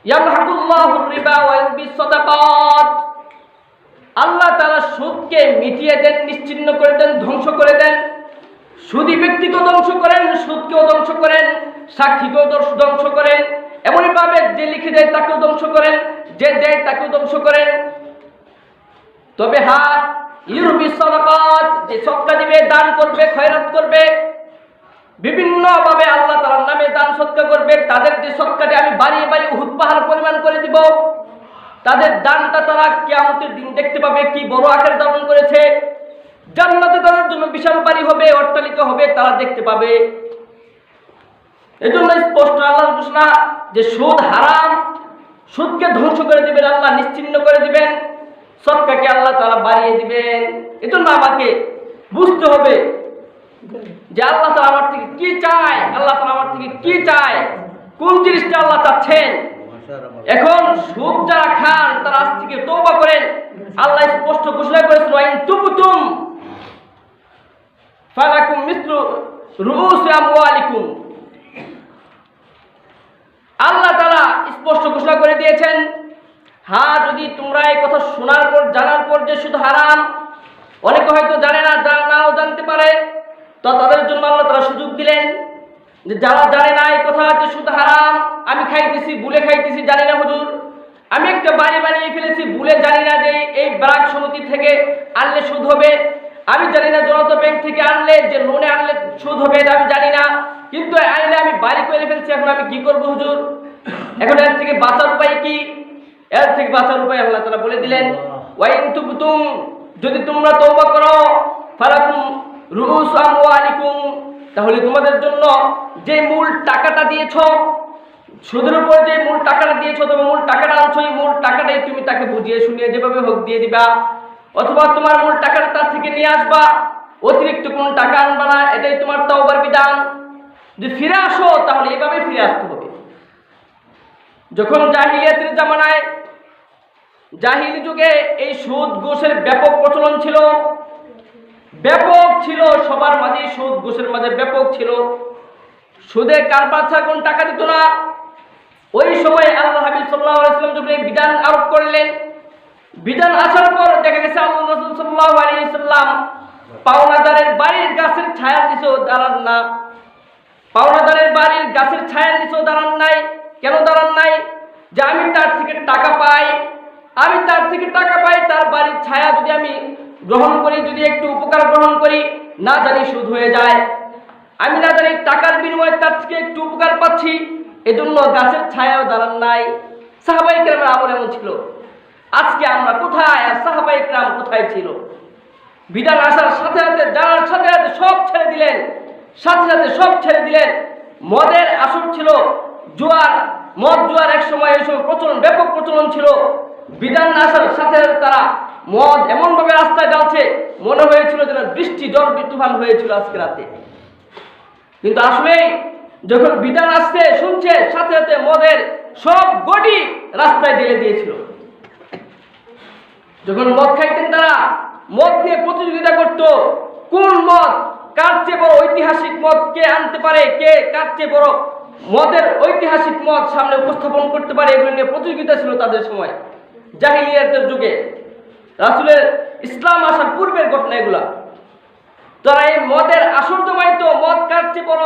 A: ইয়ামহাকুল্লাহুর রিবা ওয়া ইউরবিস সাদাকাত। আল্লাহ তাআলা সুদকে মিটিয়ে দেন, নিশ্চিহ্ন করে দেন, ধ্বংস করে দেন। সুদী ব্যক্তিকেও ধ্বংস করেন, সুদকেও ধ্বংস করেন, সাক্ষীকেও ধ্বংস করেন, এমনইভাবে যে লিখে দেয় তাকেও ধ্বংস করেন, যে দেয় তাকেও ধ্বংস করেন। তবে হ্যাঁ, ইউরবিস সাদাকাত, যে সদকা দিবে, দান করবে, খয়রাত করবে, বিভিন্নভাবে আল্লাহ তাআলার নামে দান সদকা করবে, তাদের যে সদকাটি আমি বাড়িয়ে বাড়িয়ে উহুদ পাহাড় পরিমাণ করে দিব। তাদের দানটা তারা কিয়ামতের দিন দেখতে পাবে, কি বড় আকার ধারণ করেছে। জান্নাতে তাদের জন্য বিশাল বাড়ি হবে, অট্টালিকা হবে, তারা দেখতে পাবে। এজন্য স্পষ্ট আল্লাহর ঘোষণা যে সুদ হারাম, সুদকে ধ্বংস করে দিবেন আল্লাহ, নিশ্চিহ্ন করে দিবেন, সদকাকে আল্লাহ তাআলা বাড়িয়ে দিবেন। এজন্য আমাকে বুঝতে হবে যে আল্লাহ তাআলা আমার থেকে কি চায়, আল্লাহ তাআলা আমার থেকে কি চায়, কোন জিনিসটা আল্লাহ চাচ্ছেন। এখন সুদ যারা খান তারা আজ থেকে তওবা করেন। আল্লাহ স্পষ্ট ঘোষণা করেছেন, ওয়া ইন তুবতুম ফালাকুম মিসলু রুউসি আমওয়ালিকুম। আল্লাহ তাআলা স্পষ্ট ঘোষণা করে দিয়েছেন, হ্যাঁ যদি তোমরা এই কথা শোনার পর, জানার পর যে সুদ হারাম, অনেকে হয়তো জানে না, নাও জানতে পারে, তো তাদের জন্য আল্লাহ তাআলা সুযোগ দিলেন যে যারা জানে না এই কথা যে সুদ হারাম, আমি খাইতেছি, ভুলে খাইতেছি, জানি না হুজুর, আমি একটা বাড়ি বানিয়ে ফেলেছি, ভুলে জানি না যে এই ব্রাক সমিতি থেকে আনলে সুদ হবে, আমি জানি না জনতা ব্যাংক থেকে আনলে যে লোনে আনলে সুদ হবে, এটা আমি জানি না, কিন্তু আইনে আমি বাড়ি করে ফেলছি, এখন আমি কি করবো হুজুর? এখন এর থেকে বাঁচার উপায় কি? এর থেকে বাঁচার উপায় আল্লাহ তাআলা বলে দিলেন, ওয়া ইন তুবতুম, যদি তোমরা তওবা করো, ফালাকুম রুউসু আমওয়ালিকুম, তাহলে তোমাদের জন্য যে মূল টাকাটা দিয়েছো, সুদের উপর যে মূল টাকাটা দিয়েছো, তবে মূল টাকাটা আনছো, এই মূল টাকাটাই তুমি তাকে বুঝিয়ে শুনিয়ে যেভাবে হোক দিয়ে দিবা, অথবা তোমার মূল টাকাটা তার থেকে নিয়ে আসবা, অতিরিক্ত কোন টাকা আনবা না, এটাই তোমার তওবার বিধান। যদি ফিরে আসো তাহলে এভাবে ফিরে আসতে হবে। যখন জাহিলিয়াতের জামানায়, জাহিলি যুগে এই সুদ ঘুষের ব্যাপক প্রচলন ছিল, ব্যাপক ছিল, সবার মাঝে সুদ ঘুষের মাঝে ব্যাপক ছিল। সুদে কারবার ছাড়া কোন টাকা দিত না। ওই সময় আল্লাহ হাবিব সাল্লাল্লাহু আলাইহি ওয়াসাল্লাম যখন এই বিধান আরোপ করলেন, বিধান আসার পর দেখা গেছে আল্লাহ রাসূল সাল্লাল্লাহু আলাইহি ওয়াসাল্লাম পাওনাদারের বাড়ির গাছের ছায়ার নিচেও দাঁড়ান না, পাওনাদারের বাড়ির গাছের ছায়ার নিচেও দাঁড়ান নাই। কেন দাঁড়ান নাই? যে আমি তার থেকে টাকা পাই, আমি তার থেকে টাকা পাই, তার বাড়ির ছায়া যদি আমি গ্রহণ করি, যদি একটু উপকার গ্রহণ করি, না জানি সুদ হয়ে যায়, আমি না জানি টাকার বিনিময়ে তার থেকে একটু উপকার পাচ্ছি, এজন্য গাছের ছায়াও দাঁড়ান নাই। সাহাবায়ে কেরামের আমল এমন ছিল। আজকে আমরা কোথায়, আর সাহাবায়ে কেরাম কোথায় ছিল? বিধান আসার সাথে সাথে, জানার সাথে সাথে সব ছেড়ে দিলেন, সাথে সাথে সব ছেড়ে দিলেন। মদের আসর ছিল, জুয়ার, মদ জুয়ার এক সময়, এই সময় প্রচলন, ব্যাপক প্রচলন ছিল। বিধান আসার সাথে সাথে তারা মদ এমনভাবে রাস্তায় ঢালছে, মনে হয়েছিল যেন বৃষ্টি ঝড় তুফান হয়েছিল আজকে রাতে। কিন্তু আসলে যখন বিধান আসছে, শুনছে, সাথে সাথে মদের সব গটি রাস্তায় ঢেলে দিয়েছিল। যখন মদ খাইতেন তারা মদ নিয়ে প্রতিযোগিতা করত, কোন মদ, কার চেয়ে বড় ঐতিহাসিক মদ কে আনতে পারে, কে কার চেয়ে বড় মদের ঐতিহাসিক মদ সামনে উপস্থাপন করতে পারে, এগুলো নিয়ে প্রতিযোগিতা ছিল তাদের সময়, জাহিলিয়াতের যুগে, রাসূলের ইসলাম আসার পূর্বের ঘটনা এগুলা। তারা এই মদের আসর জমাইতো, মদ কার চেয়ে বড়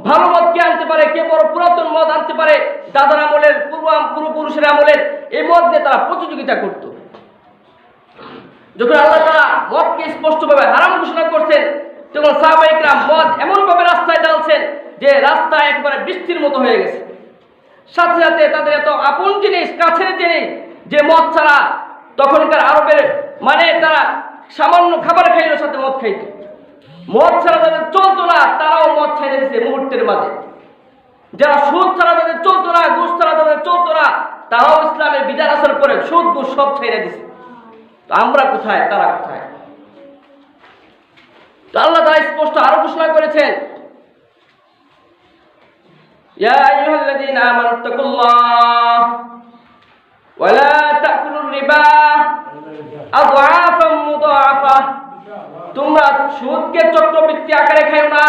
A: ভালো মদ কে আনতে পারে, কে বড় পুরাতন মদ আনতে পারে, দাদার আমলের, পূর্বপুরুষের আমলের, এই মদ নিয়ে তারা প্রতিযোগিতা করত। যখন আল্লাহ তাআলা মদকে স্পষ্টভাবে হারাম ঘোষণা করছেন, তখন সাহাবায়ে কেরাম মদ এমনভাবে রাস্তায় জ্বালছেন যে রাস্তা একবারে বৃষ্টির মতো হয়ে গেছে। সাথে সাথে তাদের এত আপন জিনিস, কাছের জিনিস যে মদ ছাড়া তখনকার আরবের মানে তারা সামান্য খাবার খাইলেও সাথে মদ খাইত। মদ ছাড়া তাদের চলতো না, তারাও মদ ছেড়ে দিয়েছে মুহূর্তের মাঝে। যারা সুদ ছাড়া তাদের চলতো না, ঘুষ ছাড়া তাদের চলতো না, তারাও ইসলামের বিধান আসার পরে সুদ ঘুষ সব ছেড়ে দিছে। তো আমরা কোথায়, তারা কোথায়? তো আল্লাহ তাআলা স্পষ্ট আরো ঘোষণা করেছেন, ইয়া আইয়ুহাল্লাযীনা আমানু তাকুল্লাহ ওয়া লা তাকুলুর রিবা আযআফাম মুদাআফা। তোমরা সুদকে চক্রবৃদ্ধি আকারে খাও না,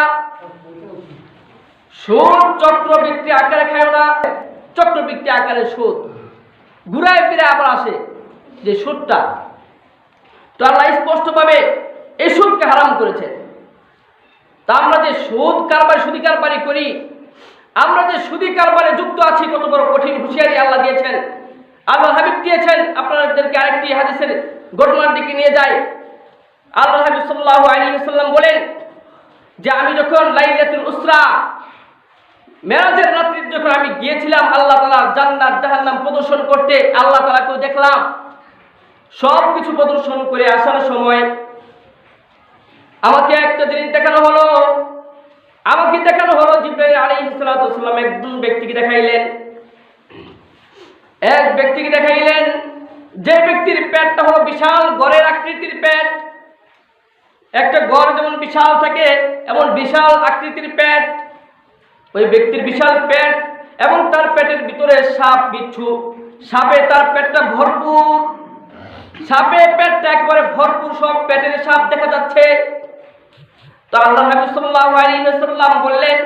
A: সুদ চক্রবৃদ্ধি আকারে খাও না। চক্রবৃদ্ধি আকারে সুদ ঘুরায় ফিরে আবার আসে যে সুদটা। তো আল্লাহ স্পষ্টভাবে এই সুদকে হারাম করেছেন। তা আমরা যে সুদ কারবার, সুদি কারবারি করি, আমরা যে সুদি কারবারে যুক্ত আছি, কত বড় কঠিন হুঁশিয়ারি আল্লাহ দিয়েছেন, আল্লাহ হাবিব দিয়েছেন। আপনাদেরকে আরেকটি হাদিসের ঘটনার দিকে নিয়ে যাই। আল্লাহ হাবিব সাল্লাল্লাহু আলাইহি ওয়াসাল্লাম বলেন যে আমি যখন লাইলাতুল উসরা মেরাজের রাত্রি যখন আমি গিয়েছিলাম আল্লাহ তাআলা জান্নাত জাহান্নাম প্রদর্শন করতে, আল্লাহ তাআলাকে দেখলাম। সব কিছু প্রদর্শন করে আসার সময় আমাকে একটা জিনিস দেখানো হলো। আমাকে দেখানো হলো জিবরাইল আলাইহিস সালাতু ওয়াস সালাম একজন ব্যক্তিকে দেখাইলেন। এক ব্যক্তিকে দেখাইলেন যে ব্যক্তির পেটটা হলো বিশাল গড়ের আকৃতির পেট। একটা গড় যেমন বিশাল থাকে এমন বিশাল আকৃতির পেট, ওই ব্যক্তির বিশাল পেট এবং তার পেটের ভিতরে সাপ বিচ্ছু, সাপে তার পেটটা ভরপুর, সাপে পেটটা একবারে ভরপুর, সব পেটের সাপ দেখা যাচ্ছে। তো আল্লাহ হাবিব সাল্লাল্লাহু আলাইহি ওয়াসাল্লাম বললেন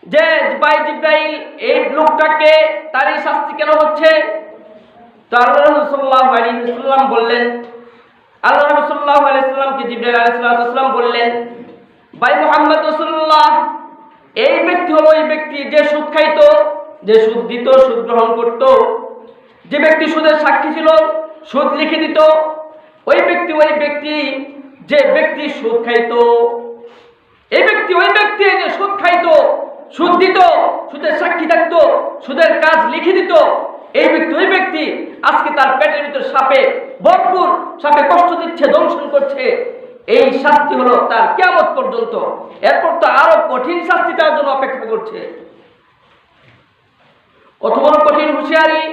A: যে ভাই জিবরাইল, এই লোকটাকে তার এই শাস্তি কেন হচ্ছে? তো আল্লাহ সাল্লাল্লাহু আলাইহি ওয়াসাল্লাম বললেন, আল্লাহ নবী সাল্লাল্লাহু আলাইহি ওয়াসাল্লামকে জিবরাইল আলাইহিস সালাম বললেন, ভাই মুহাম্মদ রাসূলুল্লাহ, এই ব্যক্তি হলো ওই ব্যক্তি যে সুদ খাইতো, যে সুদ দিত, সুদ গ্রহণ করত, যে ব্যক্তি সুদের সাক্ষী ছিল, সুদ লিখে দিত, ওই ব্যক্তি যে ব্যক্তি সুদ খাইতো, এই ব্যক্তি ওই ব্যক্তি যে সুদ খাইতো, সুদ দিত, সুদের সাক্ষী থাকতো, সুদের কাজ লিখে দিত, এই ব্যক্তি ওই ব্যক্তি আজকে তার পেটের ভিতর সাপে ভরপুর, সাপে কষ্ট দিচ্ছে, দংশন করছে। এই শাস্তি হলো তার কিয়ামত পর্যন্ত। এরপর তো আরো কঠিন শাস্তি তার জন্য অপেক্ষা করছে। কত বড় কঠিন হুঁশিয়ারি,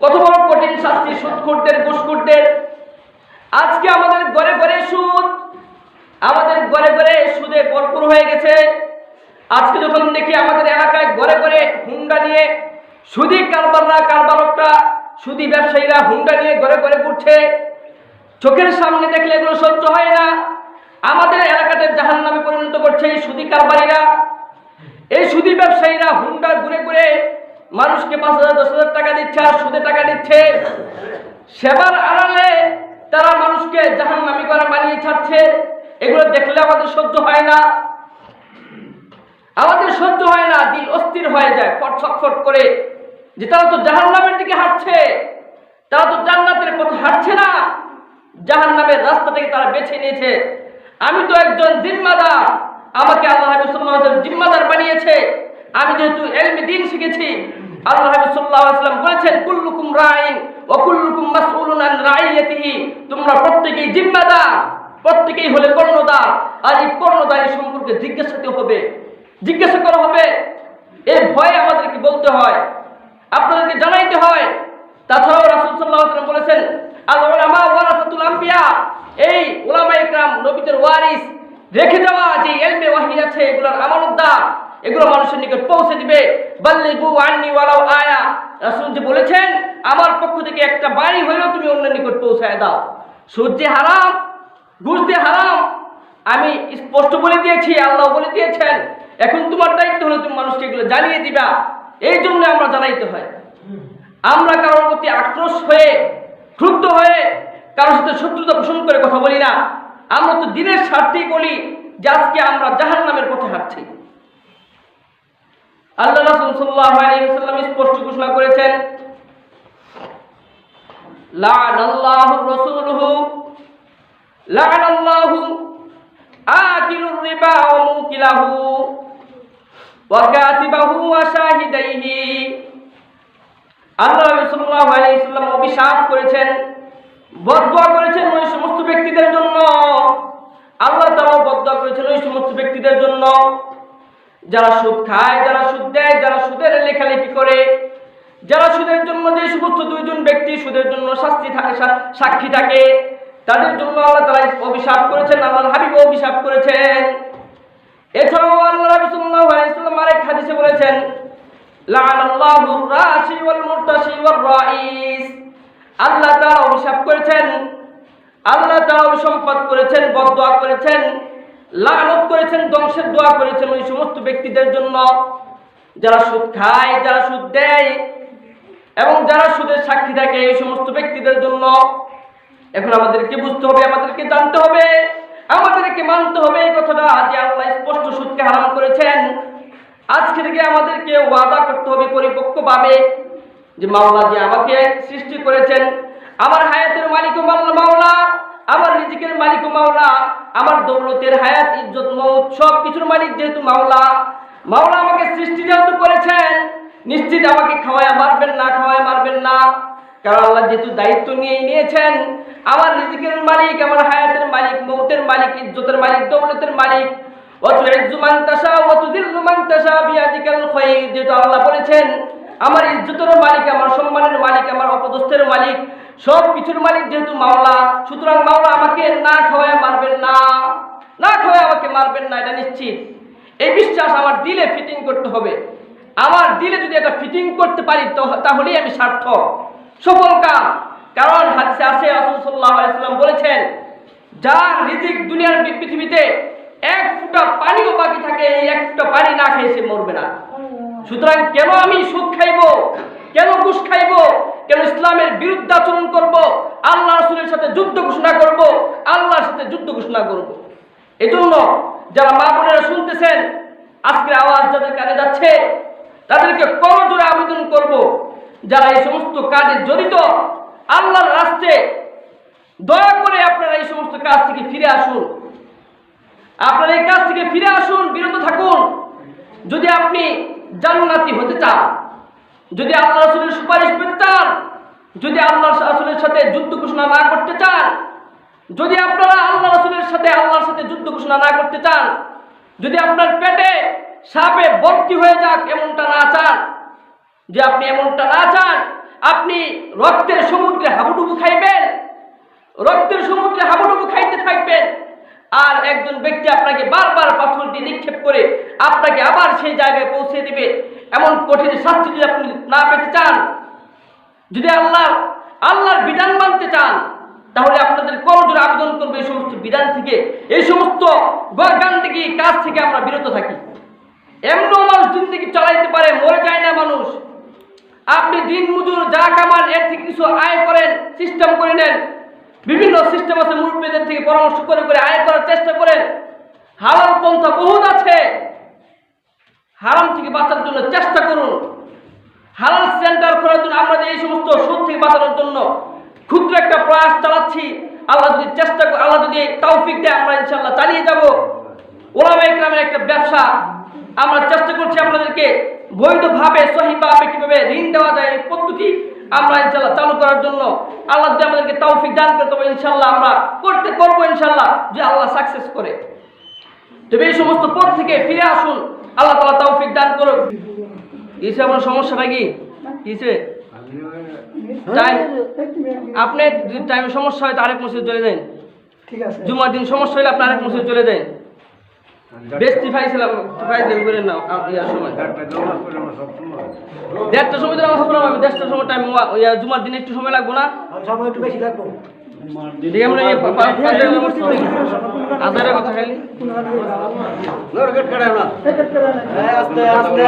A: কত বড় কঠিন শাস্তি সুদখোরদের, ঘুষখোরদের। আজকে আমাদের ঘরে ঘরে সুদ, আমাদের ঘরে ঘরে সুদে ভরপুর হয়ে গেছে। আজকে যখন দেখি আমাদের এলাকায় ঘরে ঘরে হুন্ডা নিয়ে সুদি কারবারকরা, সুদি ব্যবসায়ীরা হুন্ডা নিয়ে ঘরে ঘরে ঘুরছে, চোখের সামনে দেখলে এগুলো সহ্য হয় না। আমাদের এলাকাতে জাহান্নামে পরিণত করছে এই সুদি কারবারীরা, এই সুদি ব্যবসায়ীরা হুন্ডা ঘুরে ঘুরে মানুষকে 5,000 10,000 টাকা দিচ্ছে আর সুদে টাকা দিচ্ছে। সেবার আড়ালে তারা মানুষকে জাহান্নামী করে বানিয়ে ছাড়ছে। এগুলো দেখলে আমাদের সহ্য হয় না, আমাদের সহ্য হয় না, দিল অস্থির হয়ে যায় ফটফট করে, যে তারা তো জাহান্নামের দিকে হাঁটছে, তারা তো জান্নাতের পথে হাঁটছে না, জাহান্নামের রাস্তাটাকে তারা বেছে নিয়েছে। আমি তো একজন জিম্মাদার, আমাকে আল্লাহ হাবিব সাল্লাল্লাহু আলাইহি ওয়াসাল্লাম জিম্মাদার বানিয়েছে। আমি যেহেতু ইলমে দ্বীন শিখেছি, আল্লাহ হাবিব সাল্লাল্লাহু আলাইহি ওয়াসাল্লাম বলেছেন, কুল্লুকুম রাইন ওয়া কুল্লুকুম মাসউলুন আন রাইয়াতিহি, তোমরা প্রত্যেকেই জিম্মাদার, প্রত্যেকেই হলে কর্ণধার, আর এই কর্ণধারের সম্পর্কে জিজ্ঞাসা করা হবে। এই ভয়ে আমাদেরকে বলতে হয়, আপনাদেরকে জানাইতে হয়। তাছাড়াও রাসূল সাল্লাল্লাহু আলাইহি ওয়াসাল্লাম বলেছেন, আল উলামা ওয়ারাসাতুল আম্বিয়া, এই উলামায়ে কেরাম নবীদের ওয়ারিস, রেখে যাওয়া যে ইলমে ওয়াহী আছে এগুলোর আমানতদার, এগুলো মানুষের নিকট পৌঁছে দিবে। বাল্লিগু আন্নি ওয়ালাউ আয়া, রাসূল যে বলেছেন আমার পক্ষ থেকে একটা বাণী হলেও তুমি অন্যের নিকট পৌঁছায় দাও। সুদ যে হারাম, ঘুষ যে হারাম, আমি স্পষ্ট বলে দিয়েছি, আল্লাহ বলে দিয়েছেন। এখন তোমার দায়িত্ব হলো তুমি মানুষকে এগুলো জানিয়ে দিবা। এই জন্য আমরা জানাইতে হয়। আমরা কারোর প্রতি আক্রোশ হয়ে, ক্রুদ্ধ হয়ে কারোর সাথে শত্রুতা পোষণ করে কথা বলি না। আমরা তো দিনের স্বার্থেই বলি যে আজকে আমরা জাহান্নামের পথে হাঁটছি। আল্লাহ রাসূল সাল্লাল্লাহু আলাইহি ওয়াসাল্লাম স্পষ্ট ঘোষণা করেছেন, লা'নাল্লাহু রাসূলুহু লা'নাল্লাহু আকিলুর রিবা ওয়া মুকিলাহু ওয়া কাতিবাহু ওয়া শাহিদাইহি। আল্লাহ সাল্লাল্লাহু আলাইহি ওয়াসাল্লাম অভিশাপ করেছেন, বদদুয়া করেছেন ওই সমস্ত ব্যক্তিদের জন্য। আল্লাহ তাআলা বদদুয়া করেছেন ওই সমস্ত ব্যক্তিদের জন্য যারা সুদ খায়, যারা সুদ দেয়, যারা সুদের লেখালেখি করে, যারা সুদের জন্য যে সমস্ত দুইজন ব্যক্তি সুদের জন্য সাক্ষী থাকে, তাদের জন্য আল্লাহ তাআলা অভিশাপ করেছেন, আল্লাহর হাবিব অভিশাপ করেছেন। এছাড়াও আল্লাহ রাসূল সাল্লাল্লাহু আলাইহি ওয়াসাল্লাম আরেক হাদিসে বলেছেন, লাআনাল্লাহুর রাশি ওয়াল মুরতাশি ওয়ার রাইস। আল্লাহ তাআলা অভিশাপ করেছেন, আল্লাহ তাআলা অভিসম্পাত করেছেন, বদদুয়া করেছেন, লানত করেছেন, ধ্বংসের দোয়া করেছেন ওই সমস্ত ব্যক্তিদের জন্য যারা সুদ খায়, যারা সুদ দেয় এবং যারা সুদের সাক্ষী থাকে, এই সমস্ত ব্যক্তিদের জন্য। এখন আমাদেরকে বুঝতে হবে, আমাদেরকে জানতে হবে, আমাদেরকে মানতে হবে এই কথাটা যে আল্লাহ স্পষ্ট সুদকে হারাম করেছেন। আজকে থেকে আমাদেরকে ওয়াদা করতে হবে পরিপক্কভাবে যে মাওলা যে আমাকে সৃষ্টি করেছেন, আমার হায়াতের মালিক মাওলা, আমার রিজিকের মালিক মাওলা, আমার দৌলতের হায়াত ইজ্জত মৌত সব কিছুর মালিক যেহেতু মাওলা, মাওলা আমাকে সৃষ্টি যেহেতু করেছেন, নিশ্চিত আমাকে খাওয়ায় মারবেন না, খাওয়ায় মারবেন না। কারণ আল্লাহ যেহেতু দায়িত্ব নিয়েছেন, আমার রিজিকের মালিক, আমার হায়াতের মালিক, মৌতের মালিক, ইজ্জতের মালিক, দৌলতের মালিক, ওয়াতুইজ্জু মান তাশা ওয়া তুযিল্লু মান তাশা বিয়াদিকাল খায়র। যেহেতু আল্লাহ বলেছেন আমার ইজ্জতের মালিক, আমার সম্মানের মালিক, আমার অপদস্থের মালিক, সব কিছুর মালিক যেহেতু মাওলা, সুতরাং মাওলা আমাকে না খাওয়ায় মারবেন না, না খাওয়ায় আমাকে মারবেন না, এটা নিশ্চিত। এই বিশ্বাস আমার দিলে ফিটিং করতে হবে। আমার দিলে যদি এটা ফিটিং করতে পারি তাহলেই আমি সার্থক, সফল কাম। কারণ হাদিসে আছে রাসূল সাল্লাল্লাহু আলাইহি ওয়াসাল্লাম বলেছেন, যার রিজিক দুনিয়ার পৃথিবীতে এক ফোঁটা পানিও বাকি থাকে, এই এক ফোঁটা পানি না খেয়ে সে মরবে না। সুতরাং কেন আমি সুদ খাইবো, কেন ঘুষ খাইবো, কেন ইসলামের বিরুদ্ধে আচরণ করব, আল্লাহ রাসূলের সাথে যুদ্ধ ঘোষণা করব, আল্লাহর সাথে যুদ্ধ ঘোষণা করব। এজন্য যারা মা বোনেরা শুনতেছেন, আজকের আওয়াজ যাদের কানে যাচ্ছে, তাদেরকে করজোড়ে আবেদন করব, যারা এই সমস্ত কাজে জড়িত, আল্লাহর রাস্তায় দয়া করে আপনারা এই সমস্ত কাজ থেকে ফিরে আসুন। আপনারা এই কাজ থেকে ফিরে আসুন, বিরত থাকুন। যদি আপনি জান্নাতি হতে চান, যদি আল্লাহ রাসূলের সুপারিশ পেতে চান, যদি আল্লাহ রাসূলের সাথে যুদ্ধ ঘোষণা না করতে চান, যদি আপনারা আল্লাহ রাসূলের সাথে আল্লাহর সাথে যুদ্ধ ঘোষণা না করতে চান, যদি আপনার পেটে সাপে ভর্তি হয়ে যাক এমনটা না চান, যে আপনি এমনটা না চান, আপনি রক্তের সমুদ্রে হাবুডুবু খাইবেন, রক্তের সমুদ্রে হাবুডুবু খাইতে থাকবেন, আর একজন ব্যক্তি আপনাকে বারবার পাথর দিয়ে নিক্ষেপ করে আপনাকে আবার সেই জায়গায় পৌঁছে দিবে, এমন কঠিন শাস্তি যদি আপনি না পেতে চান, যদি আল্লাহর বিধান মানতে চান, তাহলে আপনাদের করজোড়ে আবেদন করবে এই সমস্ত বিধান থেকে, এই সমস্ত গান্ডাগি কাজ থেকে আমরা বিরত থাকি। এমনও মানুষ জিন্দেগি চালাইতে পারে, মরে যায় না মানুষ। আপনি দিন মজুর যা কামান এর থেকে কিছু আয় করেন, সিস্টেম করে নেন, বিভিন্ন সিস্টেম আছে, মুরব্বীদের থেকে পরামর্শ করে করে আয় করার চেষ্টা করেন। হালাল পন্থা বহুত আছে, হারাম থেকে বাঁচার জন্য চেষ্টা করুন। হালাল সেন্টার করার জন্য আমরা যে এই সমস্ত সুদ থেকে বাঁচানোর জন্য ক্ষুদ্র একটা প্রয়াস চালাচ্ছি, আল্লাহ যদি তৌফিক দেয় আমরা ইনশাআল্লাহ চালিয়ে যাব। ওলামায়ে কেরামের একটা ব্যবসা আমরা চেষ্টা করছি আপনাদেরকে বৈধভাবে সহিভাবে কিভাবে ঋণ দেওয়া যায় এই পদ্ধতি আমরা ইনশাআল্লাহ চালু করার জন্য আল্লাহ যদি আমাদেরকে তৌফিক দান করে তবে ইনশাআল্লাহ আমরা করবো ইনশাআল্লাহ, যে আল্লাহ সাকসেস করে। তবে এই সমস্ত পথ থেকে ফিরে আসুন, আল্লাহ তাআলা তৌফিক দান করুন। কিসে আপনার সমস্যাটা কি? কিসে টাইম? আপনি যদি টাইমে সমস্যা হয় তো আরেক মসজিদে চলে যান। ঠিক আছে, জুমার দিন সমস্যা হলে আপনি আরেক মসজিদে চলে যান। বেস্টি ফাইছিলাম ফাইজলাম করে নাও ইয়ার সময় 1:30টার সময় নামাজ পড়লাম আমি, 10টার সময় টাইম জুমার দিনে একটু সময় লাগবে না? সময় একটু বেশি লাগবে। যদি আমরা এই আদারের কথা খাইলি আস্তে আস্তে